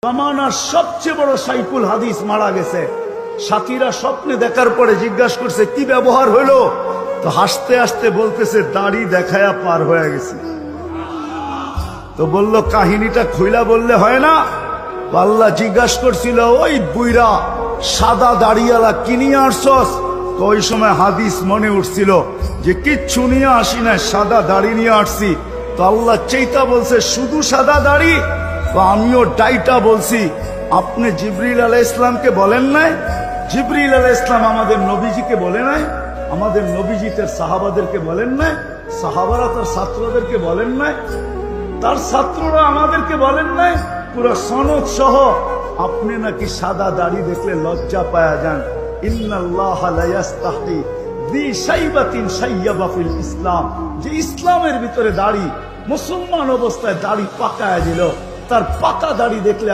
জামানার সবচেয়ে বড় সাইফুল হাদিস মারা গেছে। সাথীরা স্বপ্নে দেখার পরে জিজ্ঞাসা করছে কি ব্যবহার হলো, তো হাসতে হাসতে বলতেছে দাড়ি দেখায়া পার হয়ে গেছে। তো বলল কাহিনীটা খুইলা বললে হয় না? আল্লাহ জিজ্ঞাসা করছিল ওই বুইরা সাদা দাড়িওয়ালা কিনিয়ে আসছস? তো ওই সময় হাদিস মনে উঠছিল যে কিচ্ছু নিয়ে আসি না, সাদা দাড়ি নিয়ে আসছি। তো আল্লাহ চেইতা বলছে শুধু সাদা দাড়ি? তো আমিও ডাইটা বলছি আপনি জিবরিল আলাইহিস সালামকে বলেন নাই? জিবরিল আলাইহিস সালাম আমাদের নবীজিকে বলে নাই? আমাদের নবীজি তার সাহাবাদেরকে বলেন নাই? সাহাবারা তার ছাত্রদেরকে বলেন নাই? তার ছাত্ররা আমাদেরকে বলেন নাই? পুরো সনদ সহ আপনি নাকি সাদা দাড়ি দেখলে লজ্জা পায়া যান। ইন্নাল্লাহা লা ইয়াস্তাহি বি শাইবাতিন শাইয়াবা ফিল ইসলাম, যে ইসলামের ভিতরে দাড়ি মুসলমান অবস্থায় দাড়ি পাকায়া দিল, তার পাকা দাড়ি দেখলে